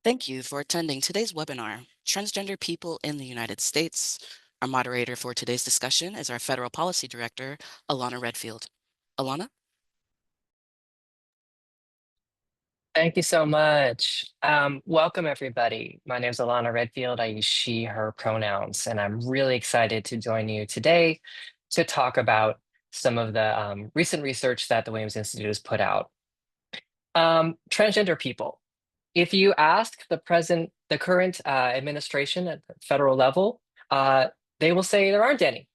Thank you for attending today's webinar, Transgender People in the United States. Our moderator for today's discussion is our Federal Policy Director, Alana Redfield. Alana? Thank you so much. Welcome, everybody. My name is Alana Redfield. I use she, her pronouns, and I'm really excited to join you today to talk about some of the recent research that the Williams Institute has put out. Transgender people. If you ask the current administration at the federal level, they will say there aren't any.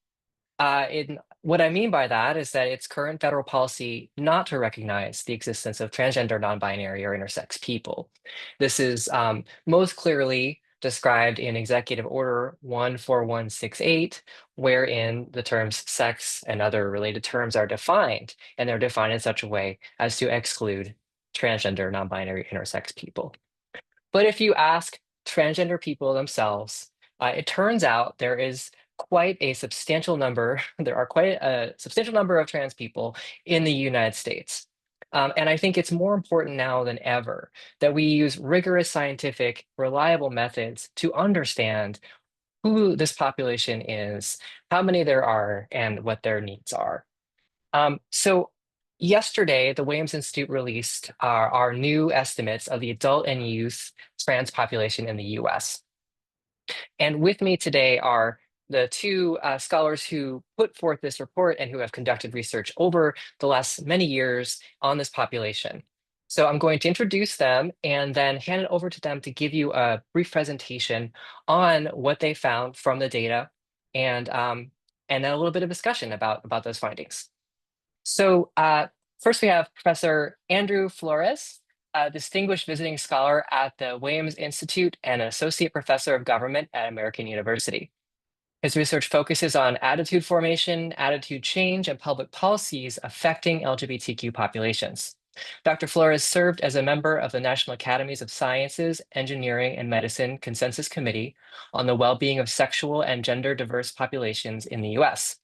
What I mean by that is that it's current federal policy not to recognize the existence of transgender, non-binary, or intersex people. This is most clearly described in Executive Order 14168, wherein the terms sex and other related terms are defined, and they're defined in such a way as to exclude transgender, non-binary, intersex people. But if you ask transgender people themselves, it turns out there is quite a substantial number, there are quite a substantial number of trans people in the United States. And I think it's more important now than ever that we use rigorous scientific, reliable methods to understand who this population is, how many there are, and what their needs are. So yesterday, the Williams Institute released our new estimates of the adult and youth trans population in the US. And with me today are the two scholars who put forth this report and who have conducted research over the last many years on this population. So I'm going to introduce them and then hand it over to them to give you a brief presentation on what they found from the data and then a little bit of discussion about those findings. So first we have Professor Andrew Flores, a distinguished visiting scholar at the Williams Institute and an associate professor of government at American University. His research focuses on attitude formation, attitude change, and public policies affecting LGBTQ populations. Dr. Flores served as a member of the National Academies of Sciences, Engineering, and Medicine Consensus Committee on the well-being of sexual and gender diverse populations in the US.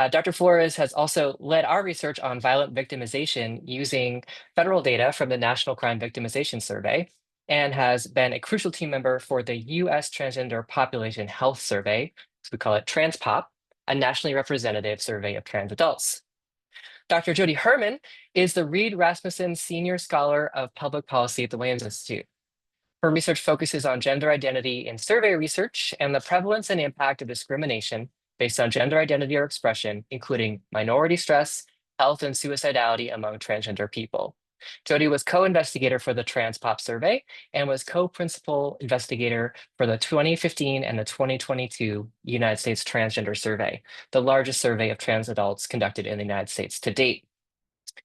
Dr. Flores has also led our research on violent victimization using federal data from the National Crime Victimization Survey and has been a crucial team member for the US Transgender Population Health Survey, so we call it TransPop, a nationally representative survey of trans adults. Dr. Jody Herman is the Reed Rasmussen Senior Scholar of Public Policy at the Williams Institute. Her research focuses on gender identity in survey research and the prevalence and impact of discrimination based on gender identity or expression, including minority stress, health, and suicidality among transgender people. Jody was co-investigator for the TransPop survey and was co-principal investigator for the 2015 and the 2022 United States Transgender Survey, the largest survey of trans adults conducted in the United States to date.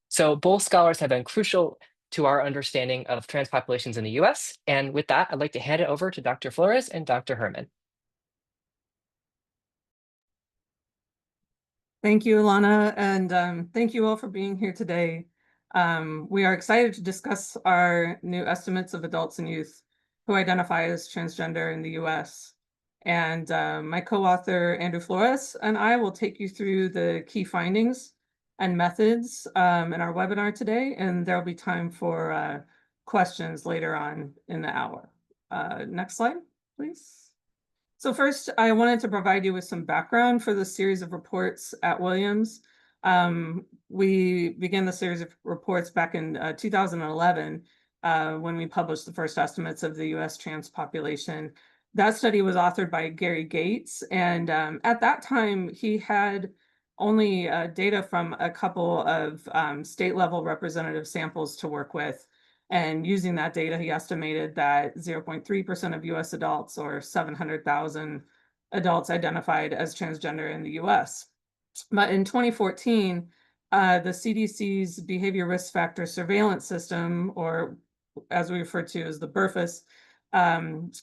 So both scholars have been crucial to our understanding of trans populations in the US. And with that, I'd like to hand it over to Dr. Flores and Dr. Herman. Thank you, Alana, and thank you all for being here today. We are excited to discuss our new estimates of adults and youth who identify as transgender in the US. And my co-author, Andrew Flores, and I will take you through the key findings and methods in our webinar today, and there'll be time for questions later on in the hour. Next slide, please. So first, I wanted to provide you with some background for the series of reports at Williams. We began the series of reports back in 2011 when we published the first estimates of the US trans population. That study was authored by Gary Gates, and at that time, he had only data from a couple of state-level representative samples to work with. And using that data, he estimated that 0.3% of US adults, or 700,000 adults, identified as transgender in the US. But in 2014, the CDC's Behavior Risk Factor Surveillance System, or as we refer to as the BRFIS, and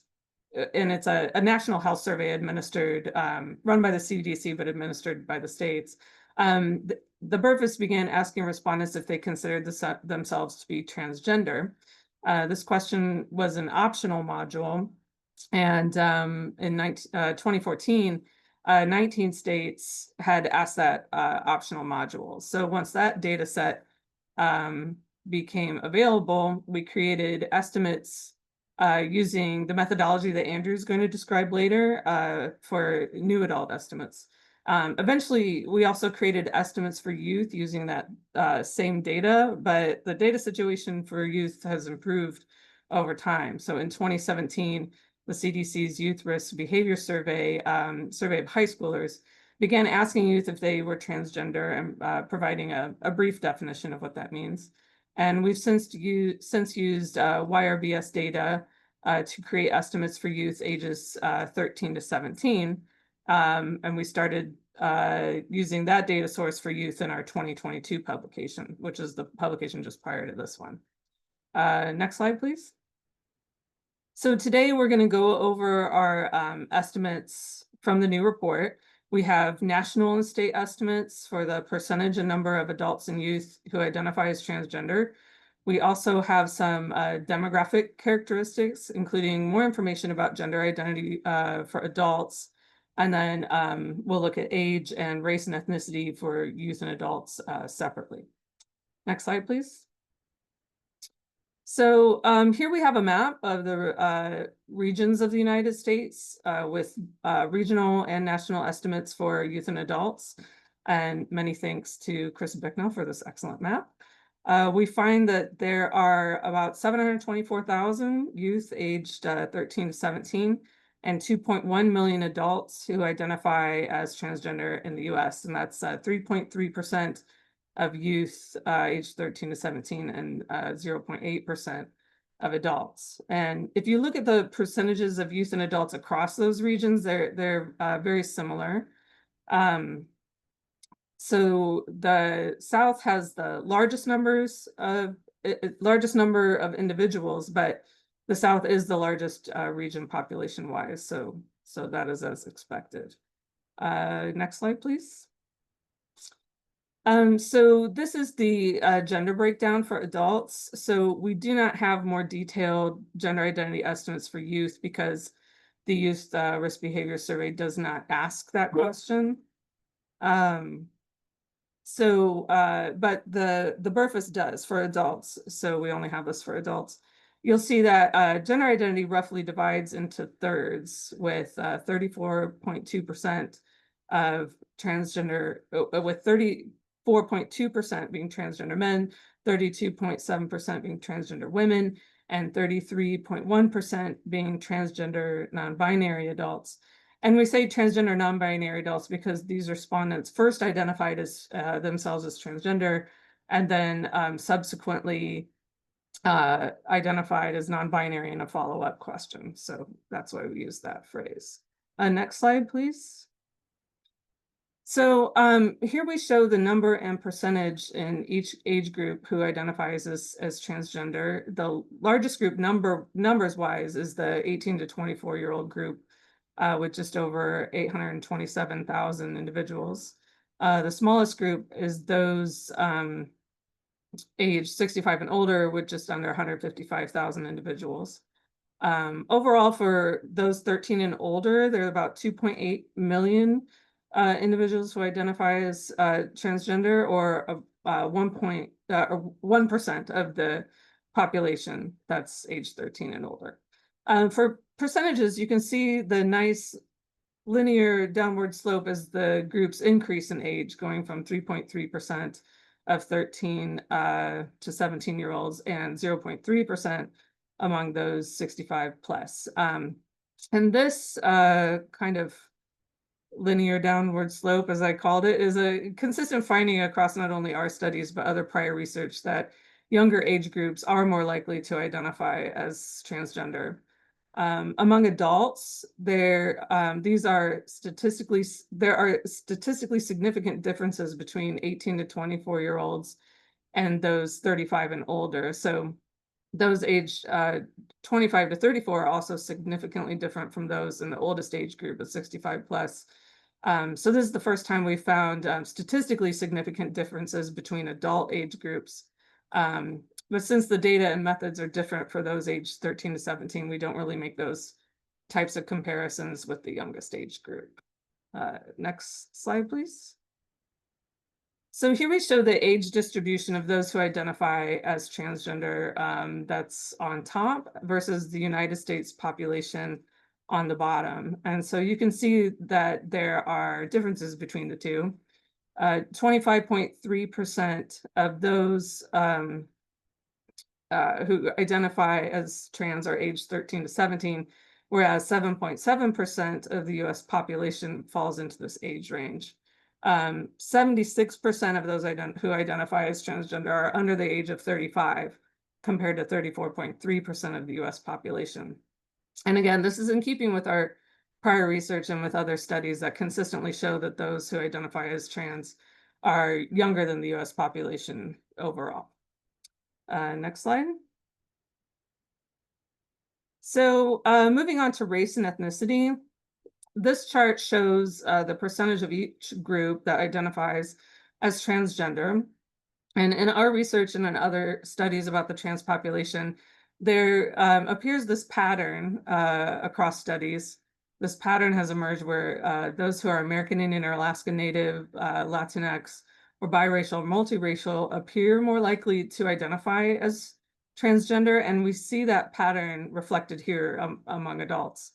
it's a national health survey administered, run by the CDC, but administered by the states. The BRFIS began asking respondents if they considered themselves to be transgender. This question was an optional module, and in 2014, 19 states had asked that optional module. So once that data set became available, we created estimates using the methodology that Andrew's going to describe later for new adult estimates. Eventually, we also created estimates for youth using that same data, but the data situation for youth has improved over time. So in 2017, the CDC's Youth Risk Behavior Survey, survey of high schoolers, began asking youth if they were transgender and providing a brief definition of what that means. And we've since used YRBS data to create estimates for youth ages 13 to 17. And we started using that data source for youth in our 2022 publication, which is the publication just prior to this one. Next slide, please. So today we're going to go over our estimates from the new report. We have national and state estimates for the percentage and number of adults and youth who identify as transgender. We also have some demographic characteristics, including more information about gender identity for adults. And then we'll look at age and race and ethnicity for youth and adults separately. Next slide, please. So here we have a map of the regions of the United States with regional and national estimates for youth and adults. And many thanks to Chris Bicknell for this excellent map. We find that there are about 724,000 youth aged 13 to 17 and 2.1 million adults who identify as transgender in the US. And that's 3.3% of youth aged 13 to 17 and 0.8% of adults. And if you look at the percentages of youth and adults across those regions, they're very similar. So the South has the largest number of individuals, but the South is the largest region population-wise. So that is as expected. Next slide, please. So this is the gender breakdown for adults. So we do not have more detailed gender identity estimates for youth because the Youth Risk Behavior Survey does not ask that question. But the BRFIS does for adults. So we only have this for adults. You'll see that gender identity roughly divides into thirds with 34.2% of transgender, with 34.2% being transgender men, 32.7% being transgender women, and 33.1% being transgender non-binary adults. And we say transgender non-binary adults because these respondents first identified as themselves as transgender and then subsequently identified as non-binary in a follow-up question. So that's why we use that phrase. Next slide, please. So here we show the number and percentage in each age group who identifies as transgender. The largest group numbers wise is the 18 to 24-year-old group with just over 827,000 individuals. The smallest group is those age 65 and older with just under 155,000 individuals. Overall, for those 13 and older, there are about 2.8 million individuals who identify as transgender, or 1% of the population that's age 13 and older. For percentages, you can see the nice linear downward slope as the groups increase in age, going from 3.3% of 13 to 17-year-olds and 0.3% among those 65 plus. And this kind of linear downward slope, as I called it, is a consistent finding across not only our studies, but other prior research that younger age groups are more likely to identify as transgender. Among adults, there are statistically significant differences between 18 to 24-year-olds and those 35 and older. So those aged 25 to 34 are also significantly different from those in the oldest age group of 65 plus. So this is the first time we found statistically significant differences between adult age groups. But since the data and methods are different for those aged 13 to 17, we don't really make those types of comparisons with the youngest age group. Next slide, please. So here we show the age distribution of those who identify as transgender, that's on top versus the United States population on the bottom. And so you can see that there are differences between the two. 25.3% of those who identify as trans are aged 13 to 17, whereas 7.7% of the US population falls into this age range. 76% of those who identify as transgender are under the age of 35, compared to 34.3% of the US population. And again, this is in keeping with our prior research and with other studies that consistently show that those who identify as trans are younger than the US population overall. Next slide. So moving on to race and ethnicity, this chart shows the percentage of each group that identifies as transgender. And in our research and in other studies about the trans population, there appears this pattern across studies. This pattern has emerged where those who are American Indian or Alaska Native, Latinx, or biracial, multiracial appear more likely to identify as transgender, and we see that pattern reflected here among adults.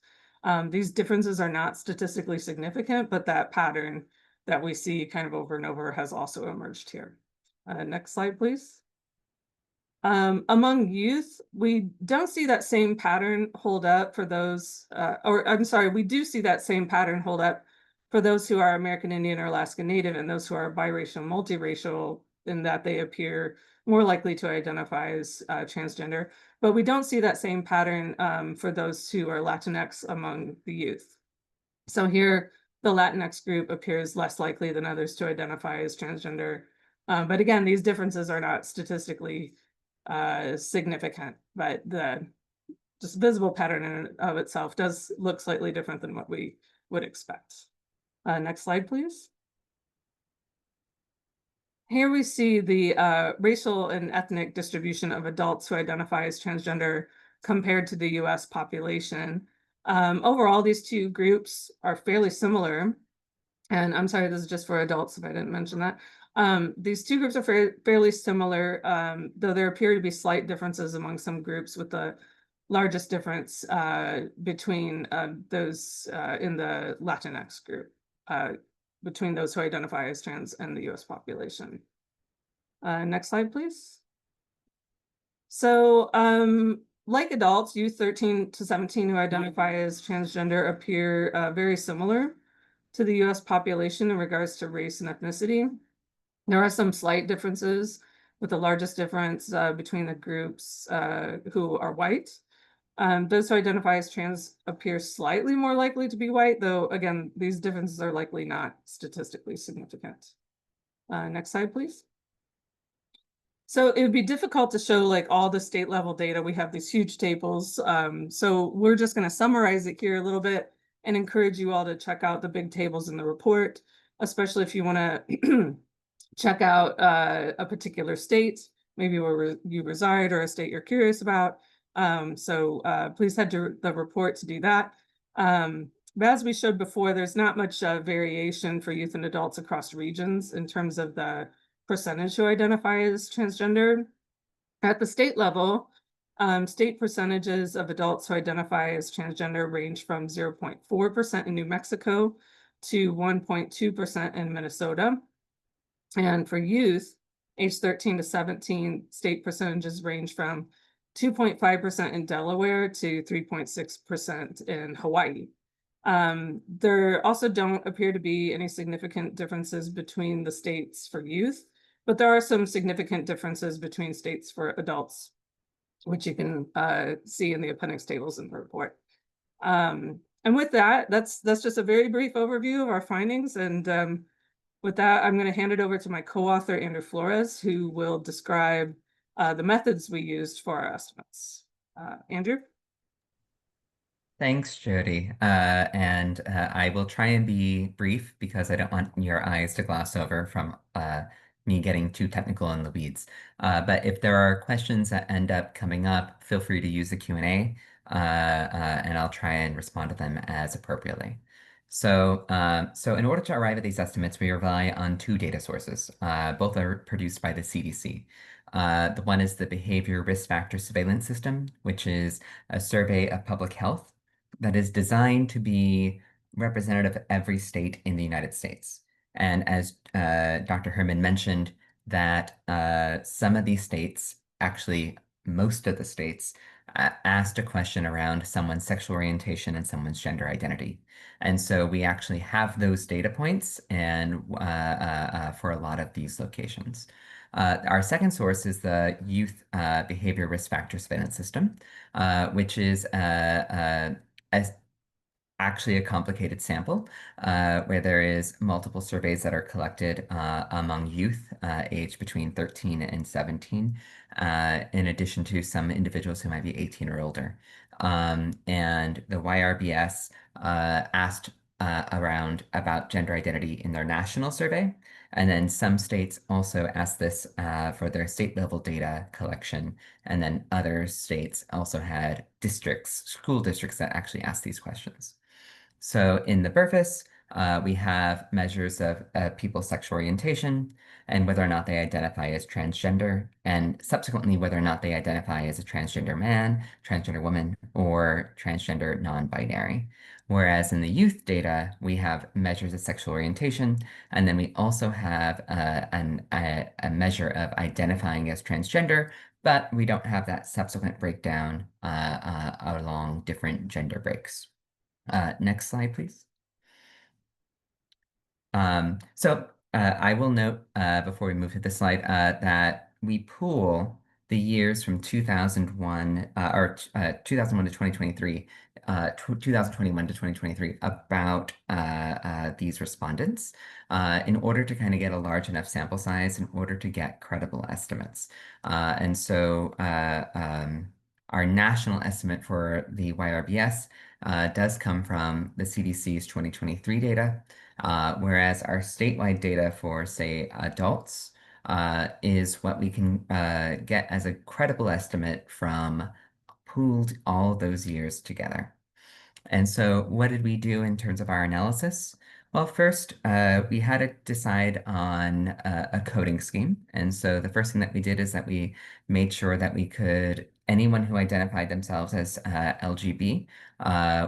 These differences are not statistically significant, but that pattern that we see kind of over and over has also emerged here. Next slide, please. Among youth, we don't see that same pattern hold up for those, or I'm sorry, we do see that same pattern hold up for those who are American Indian or Alaska Native and those who are biracial, multiracial, in that they appear more likely to identify as transgender. But we don't see that same pattern for those who are Latinx among the youth. So here, the Latinx group appears less likely than others to identify as transgender. But again, these differences are not statistically significant, but the just visible pattern in and of itself does look slightly different than what we would expect. Next slide, please. Here we see the racial and ethnic distribution of adults who identify as transgender compared to the US population. Overall, these two groups are fairly similar. And I'm sorry, this is just for adults if I didn't mention that. These two groups are fairly similar, though there appear to be slight differences among some groups, with the largest difference between those in the Latinx group, between those who identify as trans and the US population. Next slide, please. So like adults, youth 13 to 17 who identify as transgender appear very similar to the US population in regards to race and ethnicity. There are some slight differences, with the largest difference between the groups who are white. Those who identify as trans appear slightly more likely to be white, though again, these differences are likely not statistically significant. Next slide, please. So it would be difficult to show like all the state level data. We have these huge tables. So we're just going to summarize it here a little bit and encourage you all to check out the big tables in the report, especially if you want to check out a particular state, maybe where you reside, or a state you're curious about. So please head to the report to do that. But as we showed before, there's not much variation for youth and adults across regions in terms of the percentage who identify as transgender. At the state level, state percentages of adults who identify as transgender range from 0.4% in New Mexico to 1.2% in Minnesota. And for youth, age 13 to 17, state percentages range from 2.5% in Delaware to 3.6% in Hawaii. There also don't appear to be any significant differences between the states for youth, but there are some significant differences between states for adults, which you can see in the appendix tables in the report. And with that, that's just a very brief overview of our findings. And with that, I'm going to hand it over to my co-author, Andrew Flores, who will describe the methods we used for our estimates. Andrew? Thanks, Jody. And I will try and be brief because I don't want your eyes to gloss over from me getting too technical in the weeds. But if there are questions that end up coming up, feel free to use the Q&A, and I'll try and respond to them as appropriately. So in order to arrive at these estimates, we rely on two data sources. Both are produced by the CDC. The one is the Behavior Risk Factor Surveillance System, which is a survey of public health that is designed to be representative of every state in the United States. And as Dr. Herman mentioned, that some of these states, actually most of the states, asked a question around someone's sexual orientation and someone's gender identity. And so we actually have those data points and for a lot of these locations. Our second source is the Youth Behavior Risk Factor Surveillance System, which is actually a complicated sample where there is multiple surveys that are collected among youth aged between 13 and 17, in addition to some individuals who might be 18 or older. And the YRBS asked around about gender identity in their national survey. And then some states also asked this for their state level data collection. And then other states also had districts, school districts that actually asked these questions. So in the BRFIS, we have measures of people's sexual orientation and whether or not they identify as transgender, and subsequently whether or not they identify as a transgender man, transgender woman, or transgender non-binary. Whereas in the youth data, we have measures of sexual orientation, and then we also have a measure of identifying as transgender, but we don't have that subsequent breakdown along different gender breaks. Next slide, please. I will note before we move to this slide that we pool the years from 2001 or 2001 to 2023, 2021 to 2023 about these respondents in order to kind of get a large enough sample size in order to get credible estimates. And so our national estimate for the YRBS does come from the CDC's 2023 data, whereas our statewide data for, say, adults is what we can get as a credible estimate from pooled all those years together. And so what did we do in terms of our analysis? Well, first, we had to decide on a coding scheme. And so the first thing that we did is that we made sure that we could, anyone who identified themselves as LGB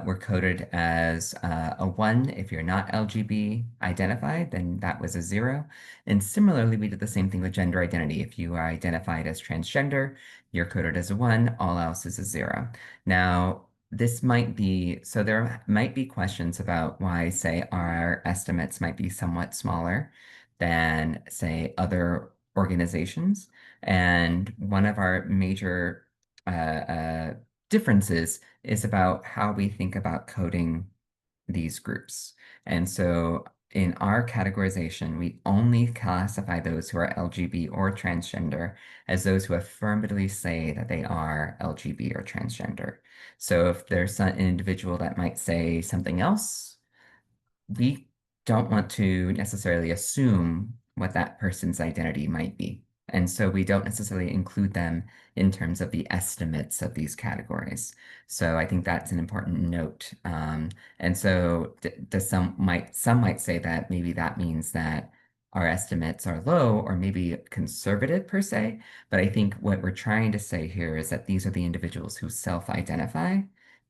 were coded as a 1. If you're not LGB identified, then that was a 0. And similarly, we did the same thing with gender identity. If you are identified as transgender, you're coded as a 1, all else is a 0. Now, this might be, so there might be questions about why, say, our estimates might be somewhat smaller than, say, other organizations. And one of our major differences is about how we think about coding these groups. And so in our categorization, we only classify those who are LGB or transgender as those who affirmatively say that they are LGB or transgender. So if there's an individual that might say something else, we don't want to necessarily assume what that person's identity might be. And so we don't necessarily include them in terms of the estimates of these categories. So I think that's an important note. And so some might say that maybe that means that our estimates are low or maybe conservative per se. But I think what we're trying to say here is that these are the individuals who self-identify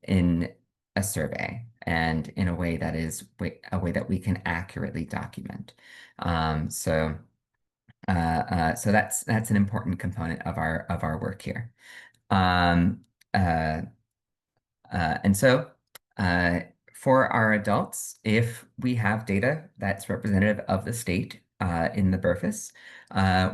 in a survey and in a way that is a way that we can accurately document. So that's an important component of our work here. Um, uh, and so for our adults, if we have data that's representative of the state in the BRFIS,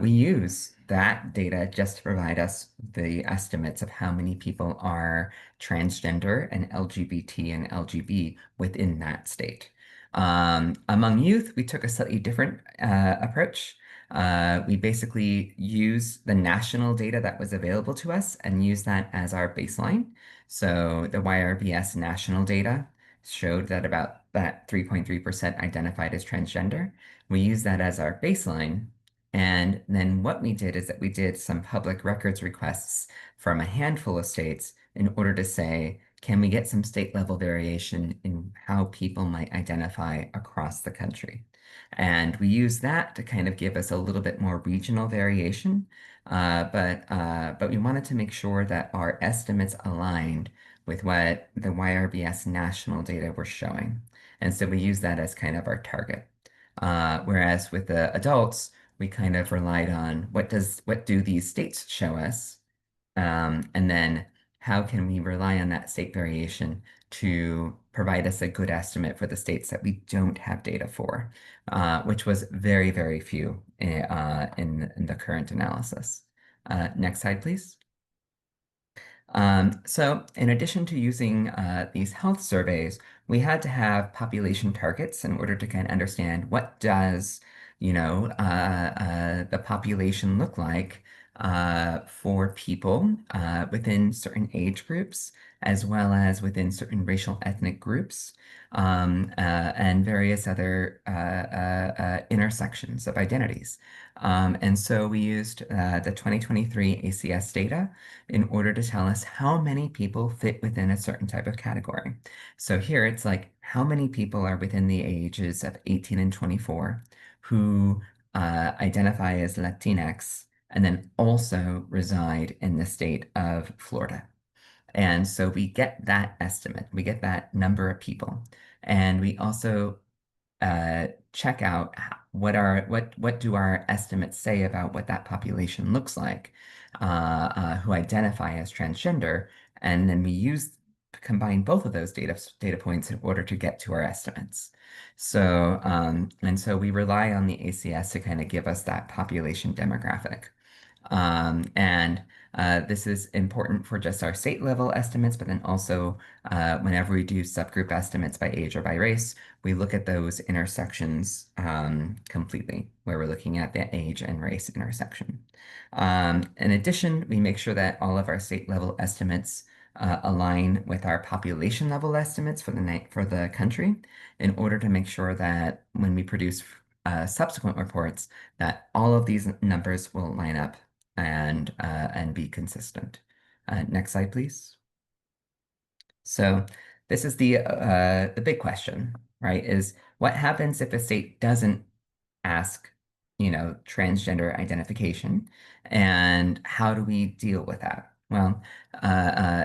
we use that data just to provide us the estimates of how many people are transgender and LGBT and LGB within that state. Among youth, we took a slightly different approach. We basically use the national data that was available to us and use that as our baseline. So the YRBS national data showed that about that 3.3% identified as transgender. We use that as our baseline. And then what we did is that we did some public records requests from a handful of states in order to say, can we get some state level variation in how people might identify across the country? And we use that to kind of give us a little bit more regional variation, but we wanted to make sure that our estimates aligned with what the YRBS national data were showing. And so we use that as kind of our target. Whereas with the adults, we kind of relied on what do these states show us, and then how can we rely on that state variation to provide us a good estimate for the states that we don't have data for, which was very, very few in the current analysis. Next slide, please. So in addition to using these health surveys, we had to have population targets in order to kind of understand what does, the population look like for people within certain age groups, as well as within certain racial ethnic groups, and various other intersections of identities. And so we used the 2023 ACS data in order to tell us how many people fit within a certain type of category. So here it's like how many people are within the ages of 18 and 24 who identify as Latinx and then also reside in the state of Florida. And so we get that estimate, we get that number of people. And we also check out what do our estimates say about what that population looks like who identify as transgender, and then we combine both of those data points in order to get to our estimates. So and so we rely on the ACS to kind of give us that population demographic. And this is important for just our state level estimates, but then also whenever we do subgroup estimates by age or by race, we look at those intersections completely, where we're looking at the age and race intersection. In addition, we make sure that all of our state level estimates align with our population level estimates for the country in order to make sure that when we produce subsequent reports, that all of these numbers will line up and be consistent. Next slide, please. So this is the big question, right? Is what happens if a state doesn't ask, transgender identification, and how do we deal with that? Well,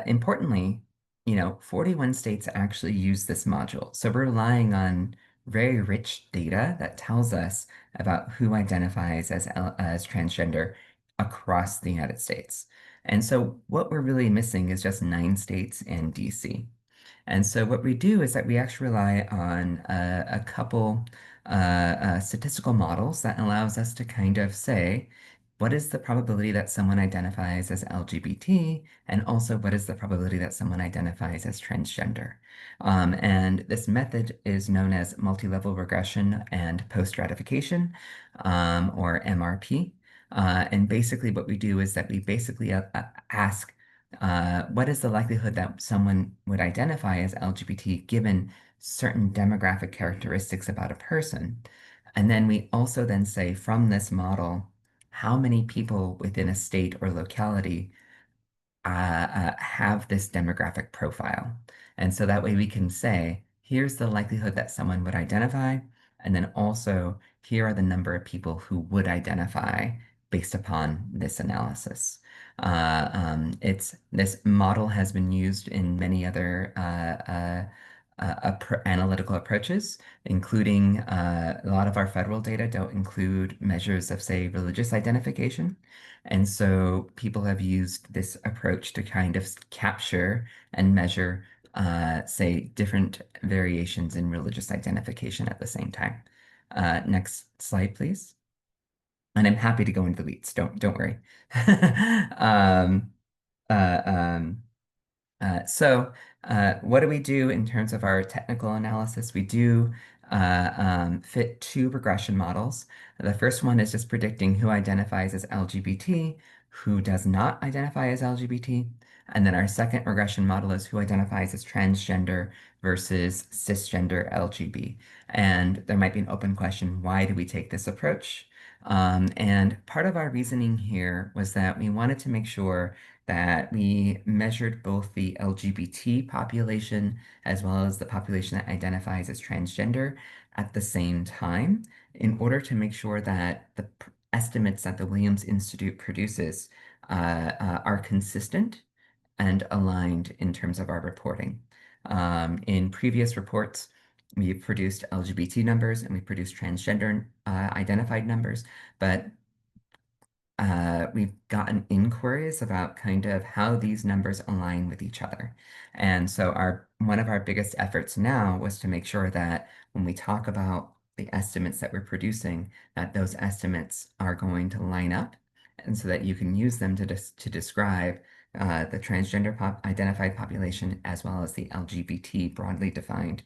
importantly, 41 states actually use this module. So we're relying on very rich data that tells us about who identifies as transgender across the United States. And so what we're really missing is just 9 states and DC. And so what we do is that we actually rely on a couple statistical models that allows us to kind of say, what is the probability that someone identifies as LGBT, and also what is the probability that someone identifies as transgender? And this method is known as multi-level regression and post-stratification, or MRP. And basically what we do is that we basically ask, what is the likelihood that someone would identify as LGBT given certain demographic characteristics about a person? And then we also then say from this model, how many people within a state or locality have this demographic profile. And so that way we can say, here's the likelihood that someone would identify, and then also here are the number of people who would identify based upon this analysis. This model has been used in many other analytical approaches, including a lot of our federal data don't include measures of, say, religious identification. And so people have used this approach to kind of capture and measure, say, different variations in religious identification at the same time. Next slide, please. And I'm happy to go into the weeds. Don't worry. um, uh, um, what do we do in terms of our technical analysis? We do fit 2 regression models. The first one is just predicting who identifies as LGBT, who does not identify as LGBT. And then our second regression model is who identifies as transgender versus cisgender LGB. And there might be an open question, why do we take this approach? And part of our reasoning here was that we wanted to make sure that we measured both the LGBT population as well as the population that identifies as transgender at the same time in order to make sure that the estimates that the Williams Institute produces are consistent and aligned in terms of our reporting. In previous reports, we've produced LGBT numbers and we produced transgender identified numbers, but we've gotten inquiries about kind of how these numbers align with each other. And so one of our biggest efforts now was to make sure that when we talk about the estimates that we're producing, that those estimates are going to line up, and so that you can use them to describe the transgender identified population as well as the LGBT broadly defined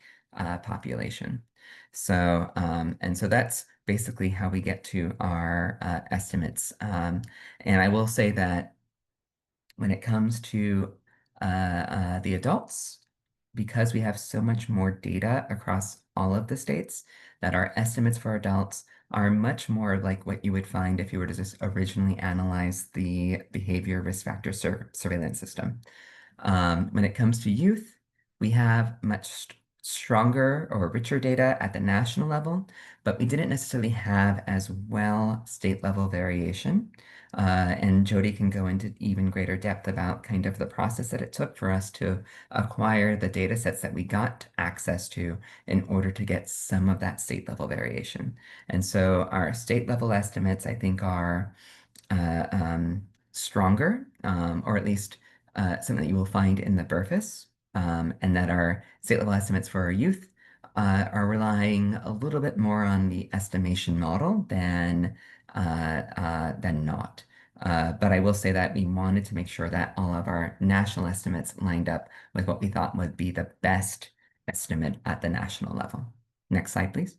population. So, and so that's basically how we get to our estimates. And I will say that when it comes to the adults, because we have so much more data across all of the states, that our estimates for adults are much more like what you would find if you were to just originally analyze the behavior risk factor surveillance system. When it comes to youth, we have much stronger or richer data at the national level, but we didn't necessarily have as well state level variation. And Jody can go into even greater depth about kind of the process that it took for us to acquire the data sets that we got access to in order to get some of that state level variation. And so our state level estimates, I think, are stronger, or at least something that you will find in the Burfess, and that our state level estimates for our youth are relying a little bit more on the estimation model than not. But I will say that we wanted to make sure that all of our national estimates lined up with what we thought would be the best estimate at the national level. Next slide, please.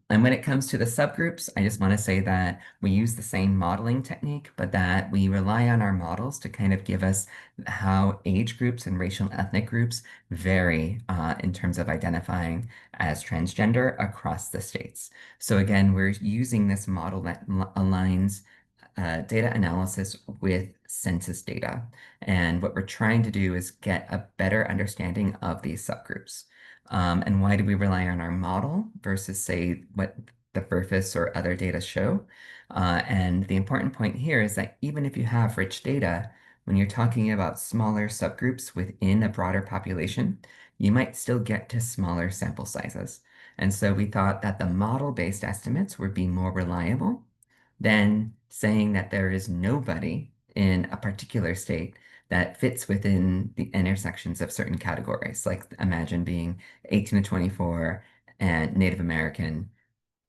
And when it comes to the subgroups, I just want to say that we use the same modeling technique, but that we rely on our models to kind of give us how age groups and racial and ethnic groups vary in terms of identifying as transgender across the states. So again, we're using this model that aligns data analysis with census data. And what we're trying to do is get a better understanding of these subgroups. And why do we rely on our model versus, say, what the Burfess or other data show? And the important point here is that even if you have rich data, when you're talking about smaller subgroups within a broader population, you might still get to smaller sample sizes. And so we thought that the model-based estimates would be more reliable than saying that there is nobody in a particular state that fits within the intersections of certain categories. Like imagine being 18 to 24 and Native American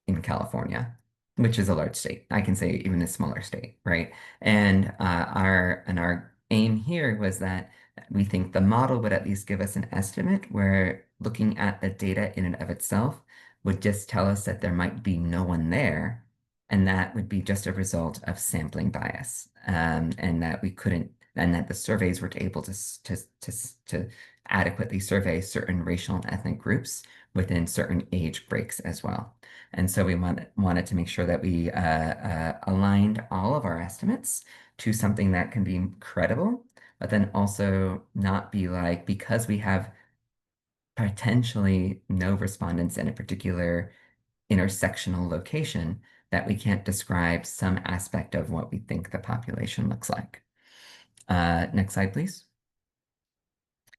in California, which is a large state. I can say even a smaller state, right? And our aim here was that we think the model would at least give us an estimate where looking at the data in and of itself would just tell us that there might be no one there, and that would be just a result of sampling bias, and that we couldn't, and that the surveys were able to adequately survey certain racial and ethnic groups within certain age breaks as well. And so we wanted to make sure that we aligned all of our estimates to something that can be credible, but then also not be like, because we have potentially no respondents in a particular intersectional location, that we can't describe some aspect of what we think the population looks like. Next slide, please.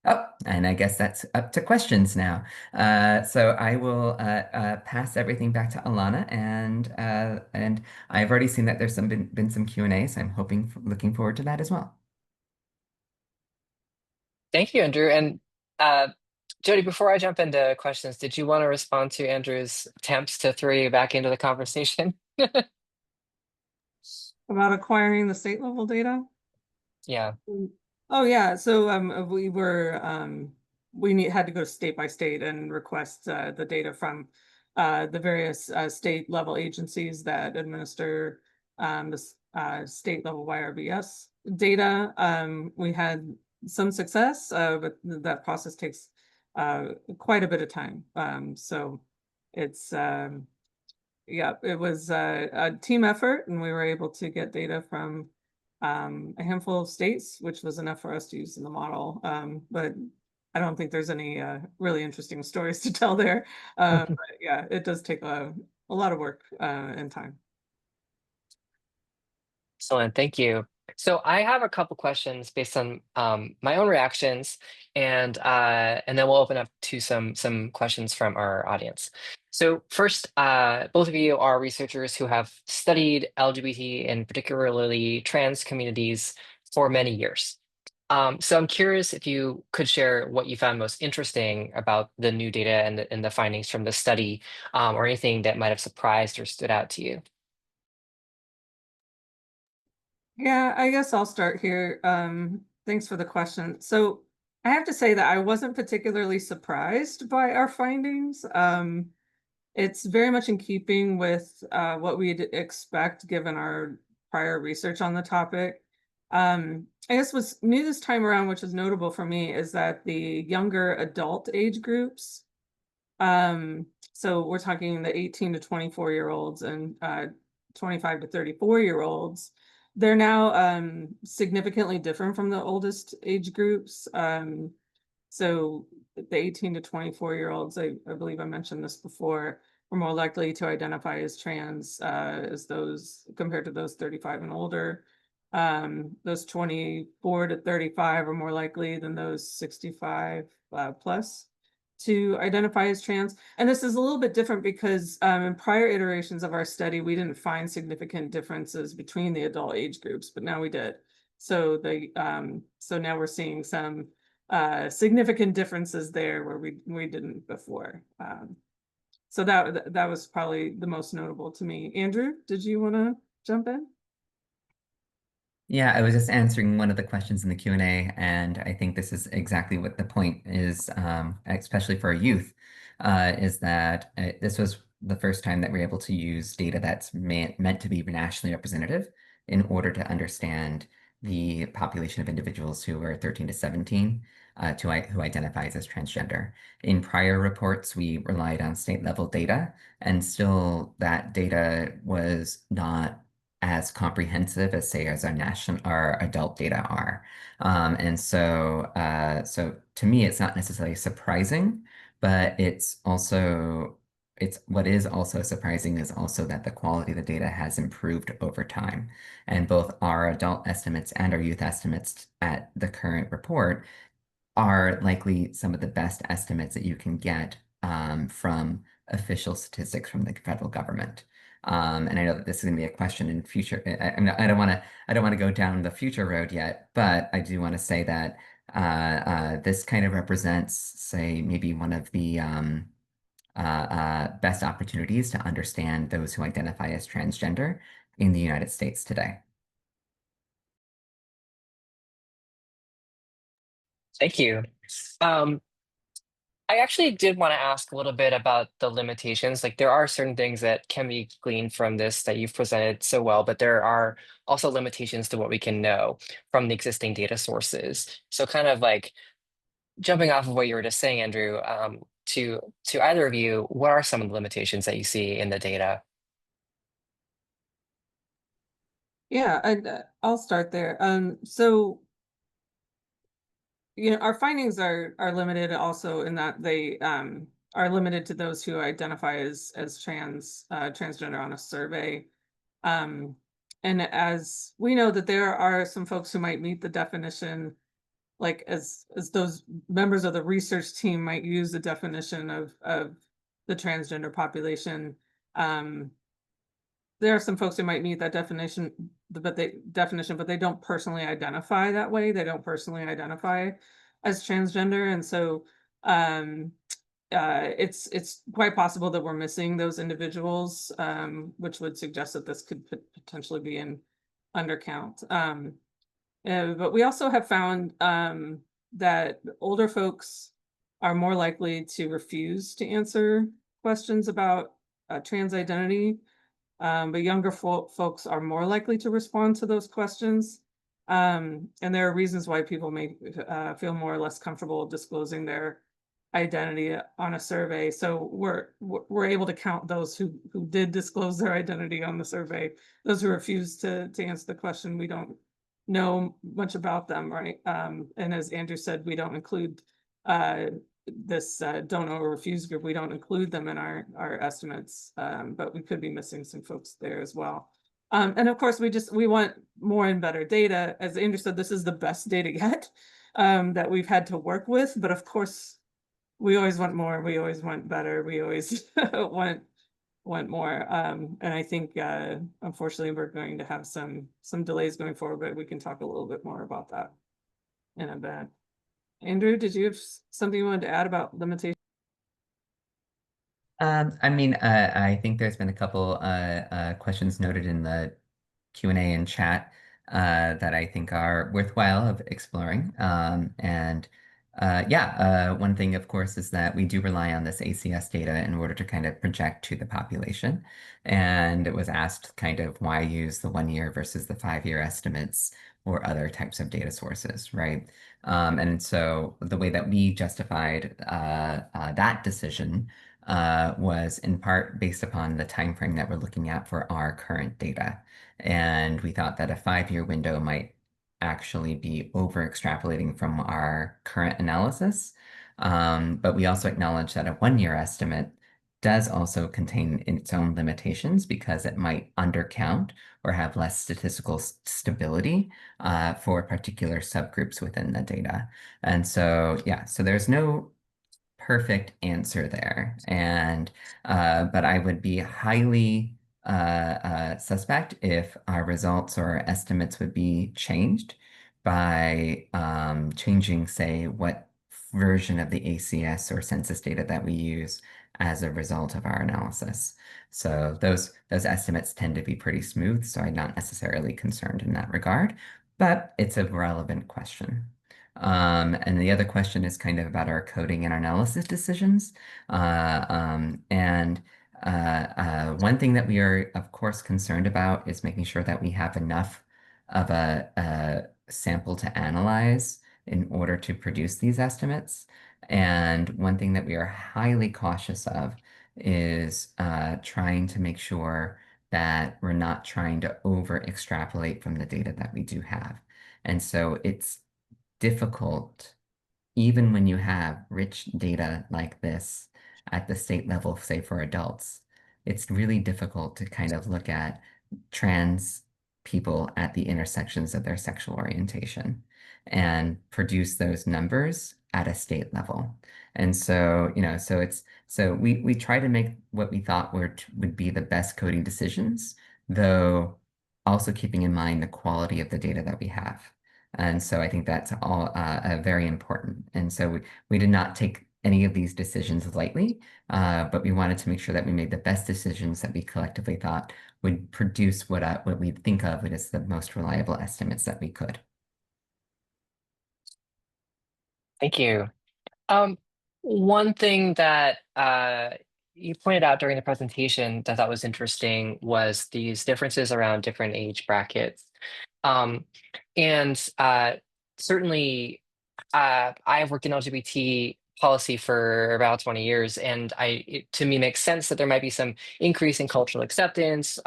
Oh, and I guess that's up to questions now. So I will pass everything back to Alana, and I've already seen that there's been some Q&A, so I'm looking forward to that as well. Thank you, Andrew. And Jody, before I jump into questions, did you want to respond to Andrew's attempts to throw you back into the conversation? About acquiring the state level data? Yeah. Oh yeah, so we were had to go state by state and request the data from the various state level agencies that administer the state level YRBS data. We had some success, but that process takes quite a bit of time. So it's yeah, it was a team effort, and we were able to get data from a handful of states, which was enough for us to use in the model. But I don't think there's any really interesting stories to tell there. But yeah, it does take a lot of work and time. Excellent, thank you. So I have a couple questions based on my own reactions, and then we'll open up to some questions from our audience. So first, both of you are researchers who have studied LGBT and particularly trans communities for many years. So I'm curious if you could share what you found most interesting about the new data and the findings from the study, or anything that might have surprised or stood out to you. Yeah, I guess I'll start here. Thanks for the question. So I have to say that I wasn't particularly surprised by our findings. It's very much in keeping with what we'd expect given our prior research on the topic. I guess what's new this time around, which is notable for me, is that the younger adult age groups, so we're talking the 18 to 24-year-olds and 25 to 34-year-olds, they're now significantly different from the oldest age groups. So the 18 to 24-year-olds, I believe I mentioned this before, are more likely to identify as trans as those compared to those 35 and older. Those 24 to 35 are more likely than those 65 plus to identify as trans. And this is a little bit different because in prior iterations of our study, we didn't find significant differences between the adult age groups, but now we did. So so now we're seeing some significant differences there where we didn't before. So that was probably the most notable to me. Andrew, did you want to jump in? Yeah, I was just answering one of the questions in the Q&A, and I think this is exactly what the point is, especially for our youth, is that this was the first time that we're able to use data that's meant to be nationally representative in order to understand the population of individuals who are 13 to 17 who identifies as transgender. In prior reports, we relied on state level data, and still that data was not as comprehensive as, say, as our adult data are. So to me, it's not necessarily surprising, but it's what is also surprising is also that the quality of the data has improved over time. And both our adult estimates and our youth estimates at the current report are likely some of the best estimates that you can get from official statistics from the federal government. And I know that this is going to be a question in future. I don't want to go down the future road yet, but I do want to say that this kind of represents, say, maybe one of the best opportunities to understand those who identify as transgender in the United States today. Thank you. Um, I actually did want to ask a little bit about the limitations. Like there are certain things that can be gleaned from this that you've presented so well, but there are also limitations to what we can know from the existing data sources. So kind of like jumping off of what you were just saying, Andrew, to either of you, what are some of the limitations that you see in the data? Yeah, I'll start there. So our findings are limited also in that they are limited to those who identify as transgender on a survey. Um, and as we know that there are some folks who might meet the definition, like as those members of the research team might use the definition of the transgender population. There are some folks who might meet that definition, but they don't personally identify that way. They don't personally identify as transgender, and so it's quite possible that we're missing those individuals, which would suggest that this could potentially be an undercount. But we also have found that older folks are more likely to refuse to answer questions about trans identity, but younger folks are more likely to respond to those questions. And there are reasons why people may feel more or less comfortable disclosing their identity on a survey. So we're able to count those who did disclose their identity on the survey. Those who refused to answer the question, we don't know much about them, right? And as Andrew said, we don't include this don't know or refuse group. We don't include them in our estimates, but we could be missing some folks there as well. And of course, we want more and better data. As Andrew said, this is the best data yet that we've had to work with. But of course, we always want more. We always want better. We always want more. And I think unfortunately we're going to have some delays going forward, but we can talk a little bit more about that in a bit. Andrew, did you have something you wanted to add about limitations? I mean, I think there's been a couple questions noted in the Q&A and chat that I think are worthwhile of exploring. One thing, of course, is that we do rely on this ACS data in order to kind of project to the population. And it was asked kind of why use the 1 year versus the 5 year estimates or other types of data sources, right? And so the way that we justified that decision was in part based upon the time frame that we're looking at for our current data. And we thought that a 5 year window might actually be over extrapolating from our current analysis. But we also acknowledge that a 1 year estimate does also contain its own limitations because it might undercount or have less statistical stability for particular subgroups within the data. And so, yeah, so there's no perfect answer there. And but I would be highly suspect if our results or estimates would be changed by changing, say, what version of the ACS or census data that we use as a result of our analysis. So those estimates tend to be pretty smooth, so I'm not necessarily concerned in that regard, but it's a relevant question. And the other question is kind of about our coding and our analysis decisions. One thing that we are, of course, concerned about is making sure that we have enough of a sample to analyze in order to produce these estimates. And one thing that we are highly cautious of is trying to make sure that we're not trying to over extrapolate from the data that we do have. And so it's difficult, even when you have rich data like this at the state level, say for adults, it's really difficult to kind of look at trans people at the intersections of their sexual orientation and produce those numbers at a state level. And so, so we try to make what we thought would be the best coding decisions, though also keeping in mind the quality of the data that we have. And so I think that's all very important. And so we did not take any of these decisions lightly, but we wanted to make sure that we made the best decisions that we collectively thought would produce what we think of as the most reliable estimates that we could. Thank you. One thing that you pointed out during the presentation that I thought was interesting was these differences around different age brackets. And certainly, I have worked in LGBT policy for about 20 years, and it to me makes sense that there might be some increase in cultural acceptance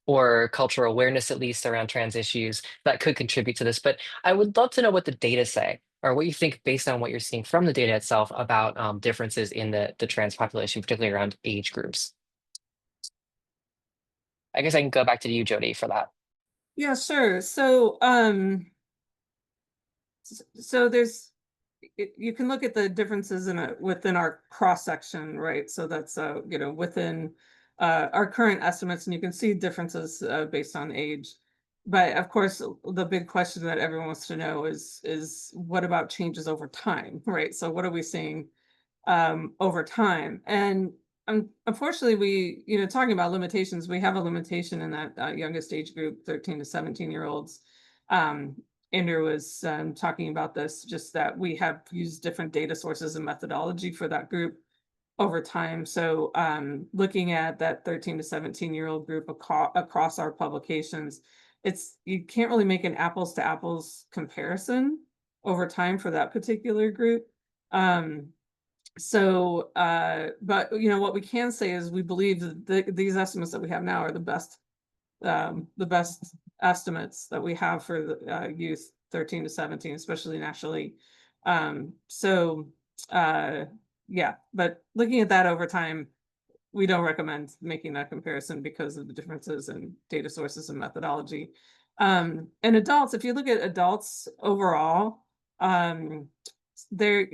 or cultural awareness, at least around trans issues, that could contribute to this. But I would love to know what the data say, or what you think based on what you're seeing from the data itself about differences in the trans population, particularly around age groups. I guess I can go back to you, Jody, for that. Yeah, sure. So there's you can look at the differences within our cross section, right? So that's within our current estimates, and you can see differences based on age. But of course, the big question that everyone wants to know is what about changes over time, right? So what are we seeing over time? And unfortunately, talking about limitations, we have a limitation in that youngest age group, 13 to 17-year-olds. Andrew was talking about this, just that we have used different data sources and methodology for that group over time. So looking at that 13 to 17-year-old group across our publications, you can't really make an apples to apples comparison over time for that particular group. But what we can say is we believe that these estimates that we have now are the best the best estimates that we have for the youth 13 to 17, especially nationally. So yeah, but looking at that over time, we don't recommend making that comparison because of the differences in data sources and methodology. And adults, if you look at adults overall, there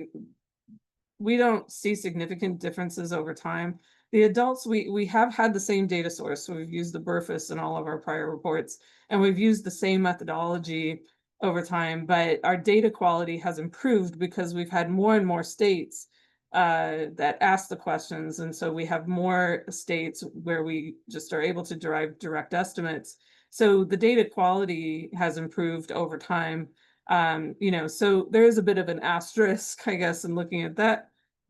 we don't see significant differences over time. The adults, we have had the same data source. So we've used the Burfus in all of our prior reports, and we've used the same methodology over time, but our data quality has improved because we've had more and more states that ask the questions. And so we have more states where we just are able to derive direct estimates. So the data quality has improved over time. So there is a bit of an asterisk, I guess, in looking at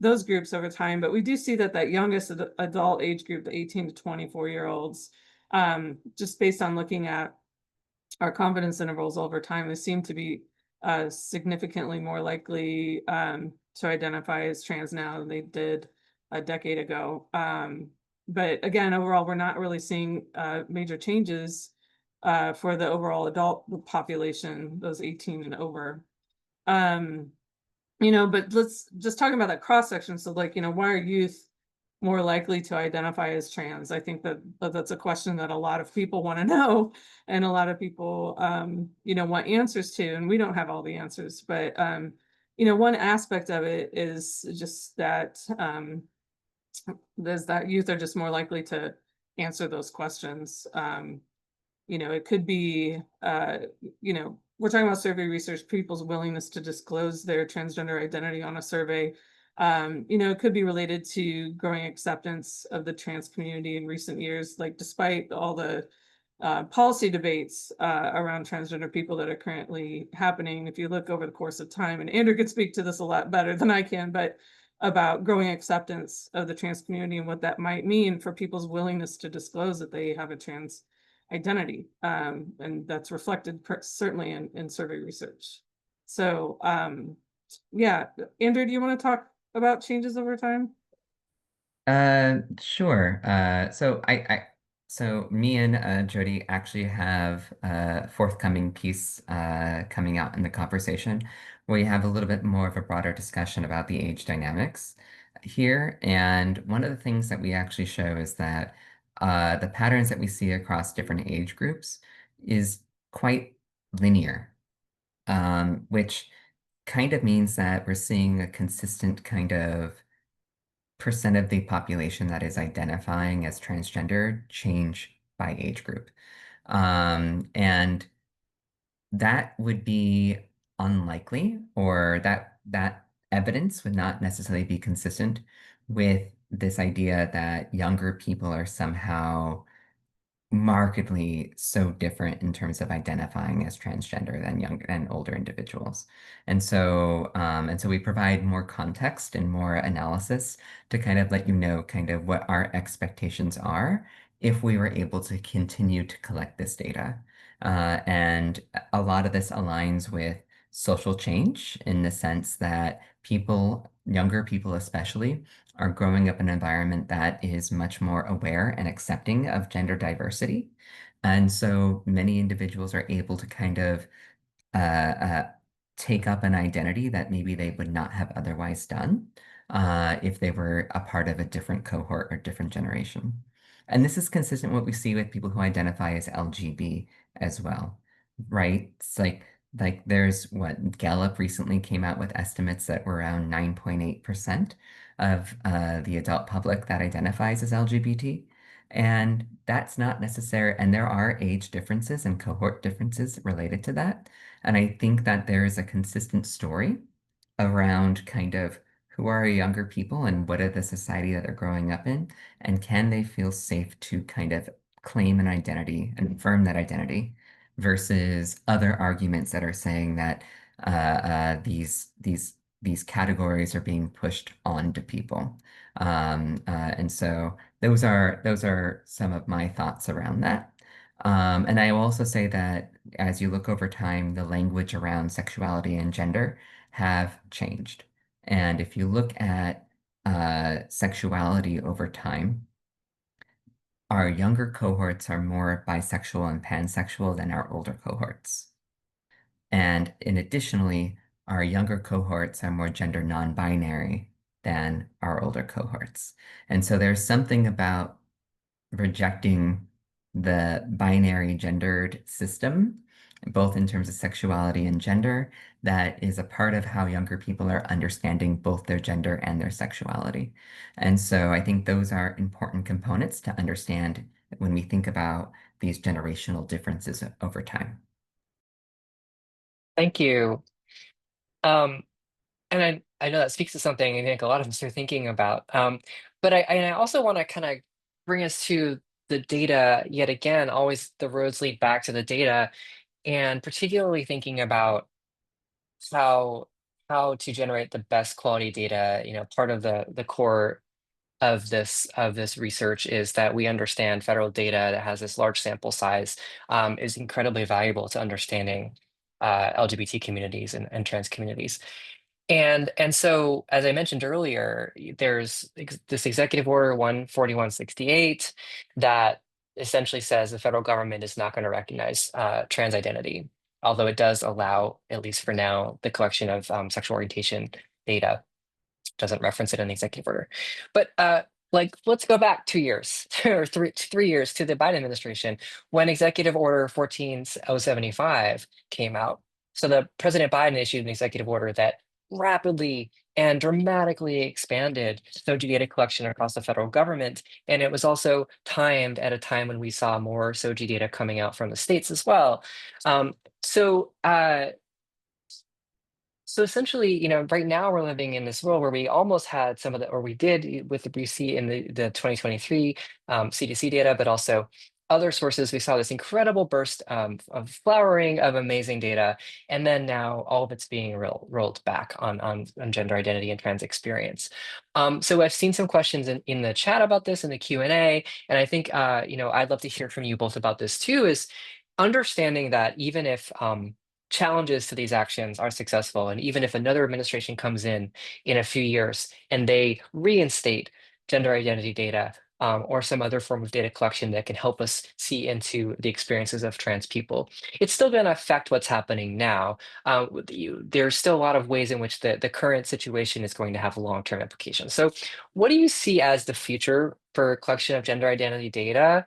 those groups over time, but we do see that youngest adult age group, the 18 to 24-year-olds, just based on looking at our confidence intervals over time, they seem to be significantly more likely to identify as trans now than they did a decade ago. But again, overall, we're not really seeing major changes for the overall adult population, those 18 and over. But let's just talk about that cross section. So why are youth more likely to identify as trans? I think that's a question that a lot of people want to know, and a lot of people want answers to, and we don't have all the answers. But one aspect of it is just that there's that youth are just more likely to answer those questions. It could be, we're talking about survey research, people's willingness to disclose their transgender identity on a survey. It could be related to growing acceptance of the trans community in recent years, like despite all the policy debates around transgender people that are currently happening. If you look over the course of time, and Andrew could speak to this a lot better than I can, but about growing acceptance of the trans community and what that might mean for people's willingness to disclose that they have a trans identity. And that's reflected certainly in survey research. So yeah, Andrew, do you want to talk about changes over time? Sure. So me and Jody actually have a forthcoming piece coming out in the conversation where we have a little bit more of a broader discussion about the age dynamics here. And one of the things that we actually show is that the patterns that we see across different age groups is quite linear, which kind of means that we're seeing a consistent kind of percent of the population that is identifying as transgender change by age group. And that would be unlikely, or that evidence would not necessarily be consistent with this idea that younger people are somehow markedly so different in terms of identifying as transgender than young and older individuals. And so we provide more context and more analysis to kind of let you know kind of what our expectations are if we were able to continue to collect this data. And a lot of this aligns with social change in the sense that people, younger people especially, are growing up in an environment that is much more aware and accepting of gender diversity. And so many individuals are able to kind of uh, uh, take up an identity that maybe they would not have otherwise done if they were a part of a different cohort or different generation. And this is consistent with what we see with people who identify as LGB as well, right? It's like there's what Gallup recently came out with estimates that were around 9.8% of the adult public that identifies as LGBT. And that's not necessary. And there are age differences and cohort differences related to that. And I think that there is a consistent story around kind of who are younger people and what are the society that they're growing up in, and can they feel safe to kind of claim an identity and affirm that identity versus other arguments that are saying that these categories are being pushed onto people. And so those are some of my thoughts around that. And I will also say that as you look over time, the language around sexuality and gender have changed. And if you look at sexuality over time, our younger cohorts are more bisexual and pansexual than our older cohorts. And additionally, our younger cohorts are more gender non-binary than our older cohorts. And so there's something about rejecting the binary gendered system, both in terms of sexuality and gender, that is a part of how younger people are understanding both their gender and their sexuality. And so I think those are important components to understand when we think about these generational differences over time. Thank you. Um, and I know that speaks to something I think a lot of us are thinking about. But I also want to kind of bring us to the data yet again. Always the roads lead back to the data, and particularly thinking about how how to generate the best quality data. Part of the core of this research is that we understand federal data that has this large sample size is incredibly valuable to understanding LGBT communities and trans communities. And so, as I mentioned earlier, there's this Executive Order 14168 that essentially says the federal government is not going to recognize trans identity, although it does allow, at least for now, the collection of sexual orientation data. Doesn't reference it in the executive order. But let's go back 2 years or 3 years to the Biden administration when Executive Order 14075 came out. So the President Biden issued an executive order that rapidly and dramatically expanded SOGI data collection across the federal government. And it was also timed at a time when we saw more SOGI data coming out from the states as well. Um, so so essentially, right now we're living in this world where we almost had some of the, or we did with the BC in the 2023 CDC data, but also other sources. We saw this incredible burst of flowering of amazing data, and then now all of it's being rolled back on gender identity and trans experience. So I've seen some questions in the chat about this in the Q&A, and I think I'd love to hear from you both about this too. Is understanding that even if challenges to these actions are successful, and even if another administration comes in a few years and they reinstate gender identity data or some other form of data collection that can help us see into the experiences of trans people, it's still going to affect what's happening now. There's still a lot of ways in which the current situation is going to have long-term implications. So what do you see as the future for collection of gender identity data?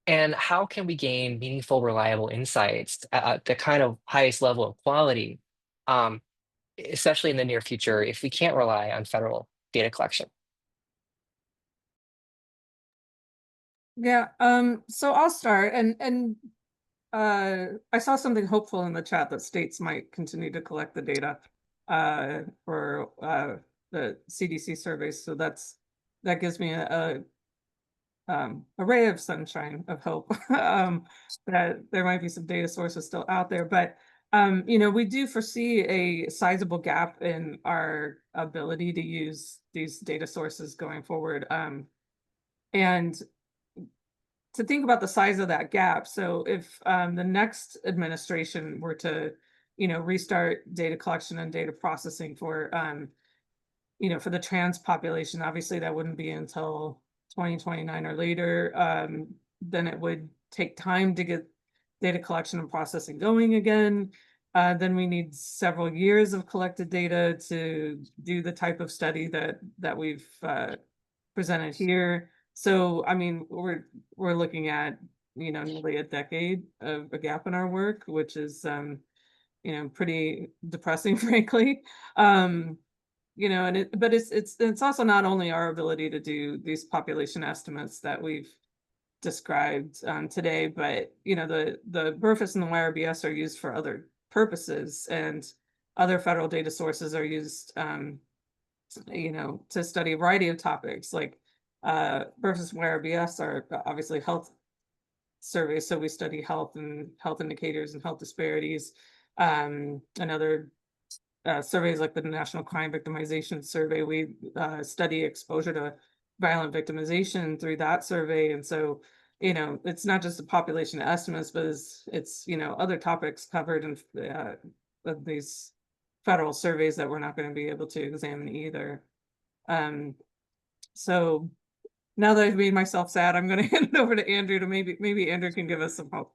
And how can we gain meaningful, reliable insights at the kind of highest level of quality, um, especially in the near future, if we can't rely on federal data collection? Yeah, so I'll start, and I saw something hopeful in the chat that states might continue to collect the data for the CDC surveys. So that gives me a ray of sunshine of hope that there might be some data sources still out there. But we do foresee a sizable gap in our ability to use these data sources going forward. And to think about the size of that gap. So if the next administration were to, restart data collection and data processing for, for the trans population, obviously that wouldn't be until 2029 or later. Then it would take time to get data collection and processing going again. Then we need several years of collected data to do the type of study that we've presented here. So, I mean, we're looking at, nearly a decade of a gap in our work, which is, pretty depressing, frankly. But it's also not only our ability to do these population estimates that we've described today, but the BRFIS and the YRBS are used for other purposes, and other federal data sources are used to study a variety of topics, like BRFIS and YRBS are obviously health surveys, so we study health and health indicators and health disparities. And other surveys like the National Crime Victimization Survey, we study exposure to violent victimization through that survey. And so, it's not just the population estimates, but it's other topics covered in of these federal surveys that we're not going to be able to examine either. So now that I've made myself sad, I'm going to hand it over to Andrew to maybe Andrew can give us some hope.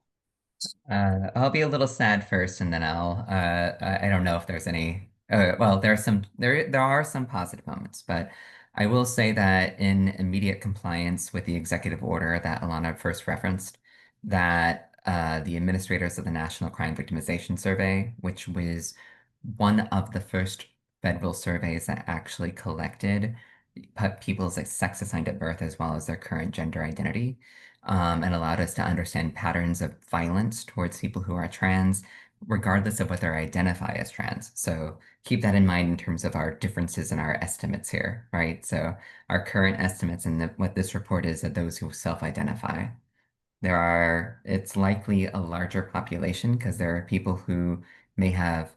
I'll be a little sad first, and then I don't know if there's any. Well, there are some positive moments, but I will say that in immediate compliance with the executive order that Alana first referenced, that the administrators of the National Crime Victimization Survey, which was one of the first federal surveys that actually collected people's sex assigned at birth as well as their current gender identity, and allowed us to understand patterns of violence towards people who are trans, regardless of whether they identify as trans. So keep that in mind in terms of our differences in our estimates here, right? So our current estimates and what this report is of those who self-identify. It's likely a larger population because there are people who may have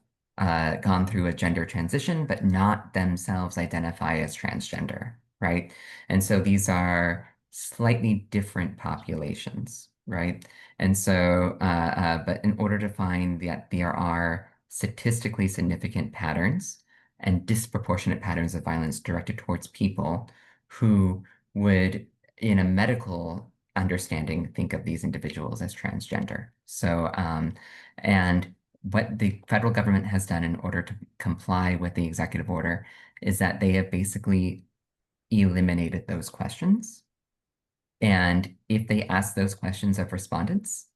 gone through a gender transition, but not themselves identify as transgender, right? And so these are slightly different populations, right? And so, but in order to find that there are statistically significant patterns and disproportionate patterns of violence directed towards people who would, in a medical understanding, think of these individuals as transgender. So, and what the federal government has done in order to comply with the executive order is that they have basically eliminated those questions. And if they ask those questions of respondents,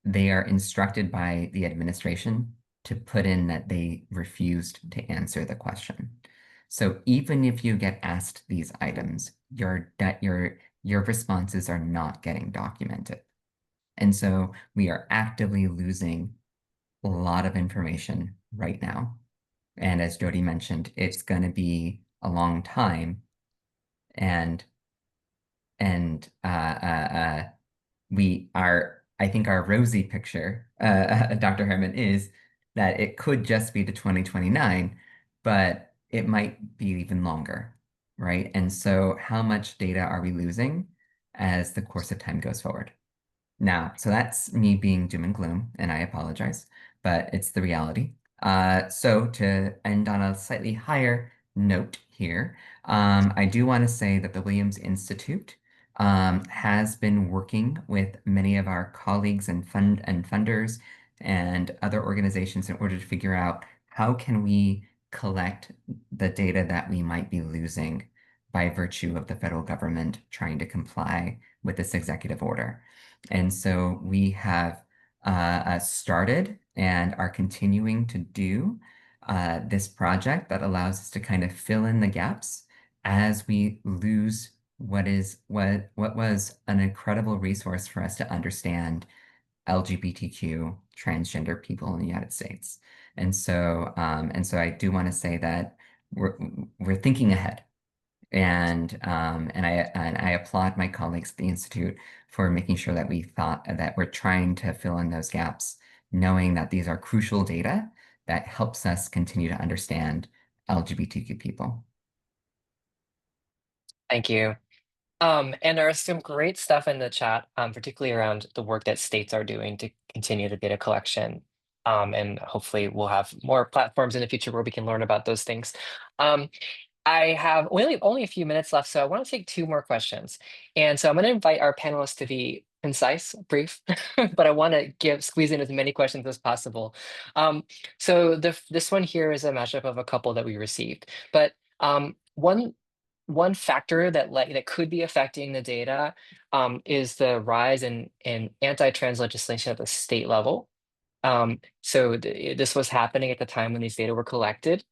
they are instructed by the administration to put in that they refused to answer the question. So even if you get asked these items, your responses are not getting documented. And so we are actively losing a lot of information right now. And as Jody mentioned, it's going to be a long time. And and I think our rosy picture, Dr. Herman, is that it could just be to 2029, but it might be even longer, right? And so how much data are we losing as the course of time goes forward? Now, so that's me being doom and gloom, and I apologize, but it's the reality. So to end on a slightly higher note here, I do want to say that the Williams Institute has been working with many of our colleagues and funders and other organizations in order to figure out how can we collect the data that we might be losing by virtue of the federal government trying to comply with this executive order. And so we have started and are continuing to do this project that allows us to kind of fill in the gaps as we lose what was an incredible resource for us to understand LGBTQ transgender people in the United States. And so I do want to say that we're thinking ahead. And I applaud my colleagues at the Institute for making sure that we thought that we're trying to fill in those gaps, knowing that these are crucial data that helps us continue to understand LGBTQ people. Thank you. And there's some great stuff in the chat, particularly around the work that states are doing to continue the data collection. And hopefully we'll have more platforms in the future where we can learn about those things. I have only a few minutes left, so I want to take two more questions. And so I'm going to invite our panelists to be concise, brief, but I want to squeeze in as many questions as possible. So this one here is a mashup of a couple that we received, but one factor that could be affecting the data is the rise in anti-trans legislation at the state level. So this was happening at the time when these data were collected.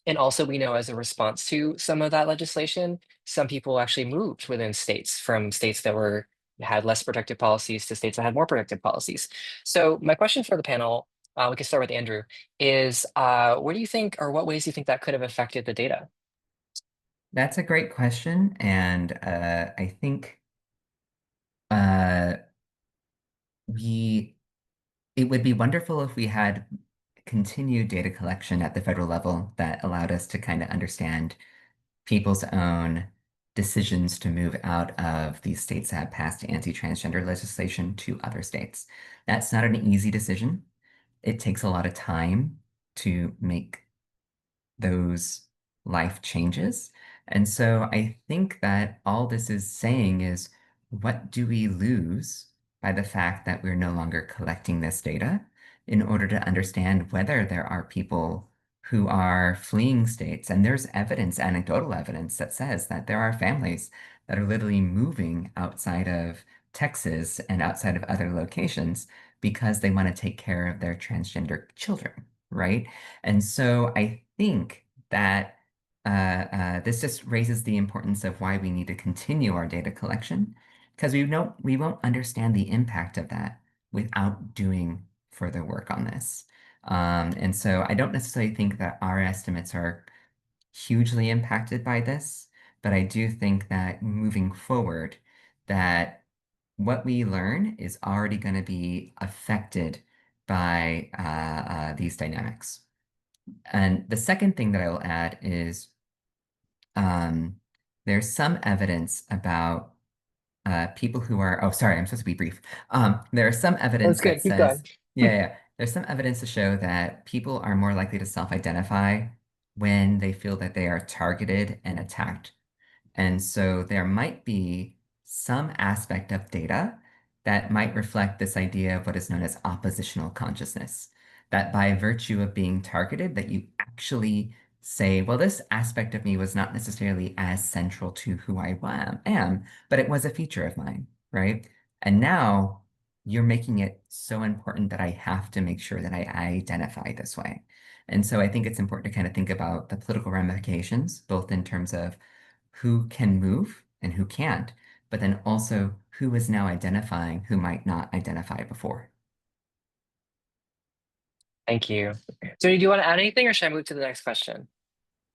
And also, we know as a response to some of that legislation, some people actually moved within states from states that had less protective policies to states that had more protective policies. So my question for the panel, we can start with Andrew, is what do you think, or what ways do you think that could have affected the data? That's a great question, and I think uh, it would be wonderful if we had continued data collection at the federal level that allowed us to kind of understand people's own decisions to move out of these states that have passed anti-transgender legislation to other states. That's not an easy decision. It takes a lot of time to make those life changes. And so I think that all this is saying is, what do we lose by the fact that we're no longer collecting this data in order to understand whether there are people who are fleeing states? And there's evidence, anecdotal evidence, that says that there are families that are literally moving outside of Texas and outside of other locations because they want to take care of their transgender children, right? And so I think that this just raises the importance of why we need to continue our data collection, because we won't understand the impact of that without doing further work on this. And so I don't necessarily think that our estimates are hugely impacted by this, but I do think that moving forward, that what we learn is already going to be affected by these dynamics. And the second thing that I will add is um, there's some evidence about people who are, oh, sorry, I'm supposed to be brief. There is some That's evidence that good. Keep says, going. yeah, there's some evidence to show that people are more likely to self-identify when they feel that they are targeted and attacked. And so there might be some aspect of data that might reflect this idea of what is known as oppositional consciousness, that by virtue of being targeted, that you actually say, well, this aspect of me was not necessarily as central to who I am, but it was a feature of mine, right? And now you're making it so important that I have to make sure that I identify this way. And so I think it's important to kind of think about the political ramifications, both in terms of who can move and who can't, but then also who is now identifying who might not identify before. Thank you. So, do you want to add anything, or should I move to the next question?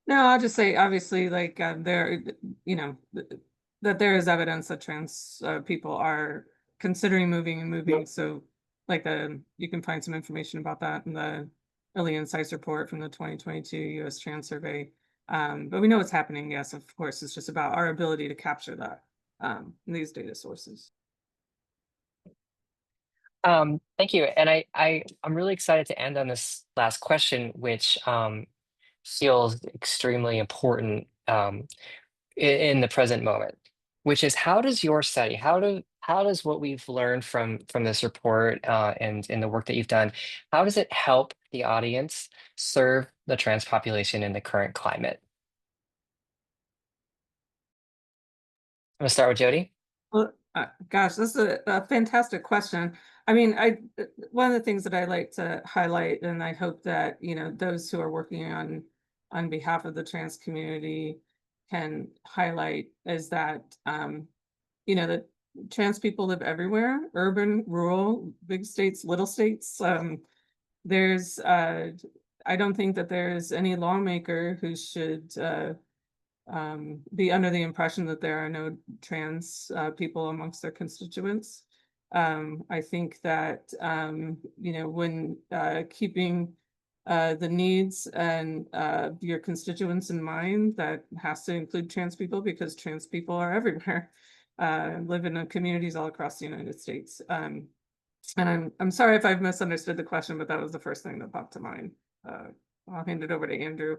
No, I'll just say, obviously, like there, you know, that there is evidence that trans people are considering moving and moving. So, like you can find some information about that in the Early Insights report from the 2022 U.S. Trans Survey. But we know what's happening. Yes, of course, it's just about our ability to capture that in these data sources. Thank you. And I'm really excited to end on this last question, which feels extremely important in the present moment, which is, how does your study, how does what we've learned from this report and in the work that you've done, how does it help the audience serve the trans population in the current climate? I'm gonna start with Jody. Well, gosh, this is a fantastic question. I mean, one of the things that I like to highlight, and I hope that, you know, those who are working on behalf of the trans community can highlight, is that you know, that trans people live everywhere, urban, rural, big states, little states. There's I don't think that there's any lawmaker who should be under the impression that there are no trans people amongst their constituents. I think that you know, when keeping the needs and your constituents in mind, that has to include trans people, because trans people are everywhere, live in communities all across the United States. And I'm sorry if I've misunderstood the question, but that was the first thing that popped to mind. I'll hand it over to Andrew.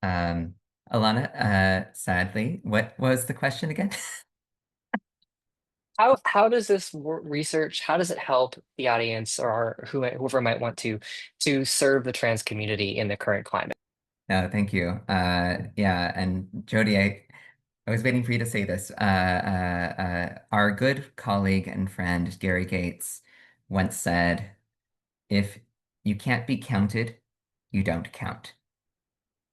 Um, Alana, sadly, what was the question again? How does this research, how does it help the audience or whoever might want to serve the trans community in the current climate? No, thank you. Yeah, and Jody, I was waiting for you to say this. Our good colleague and friend Gary Gates once said, if you can't be counted, you don't count.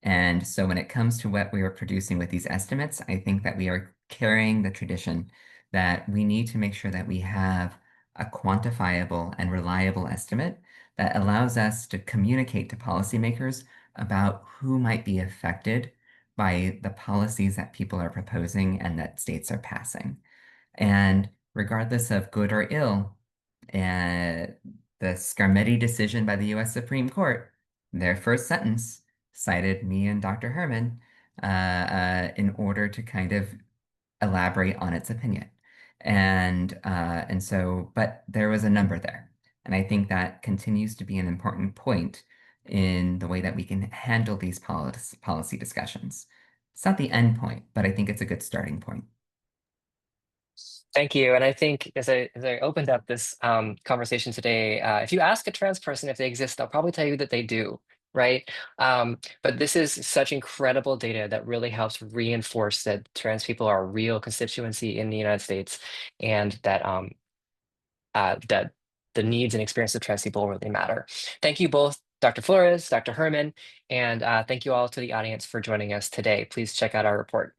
And so when it comes to what we are producing with these estimates, I think that we are carrying the tradition that we need to make sure that we have a quantifiable and reliable estimate that allows us to communicate to policymakers about who might be affected by the policies that people are proposing and that states are passing. And regardless of good or ill, uh, the Scarmetti decision by the US Supreme Court, their first sentence cited me and Dr. Herman in order to kind of elaborate on its opinion. And so, but there was a number there. And I think that continues to be an important point in the way that we can handle these policy discussions. It's not the end point, but I think it's a good starting point. Thank you. And I think as I opened up this conversation today, if you ask a trans person if they exist, they'll probably tell you that they do, right? But this is such incredible data that really helps reinforce that trans people are a real constituency in the United States, and that the needs and experiences of trans people really matter. Thank you both, Dr. Flores, Dr. Herman, and thank you all to the audience for joining us today. Please check out our report.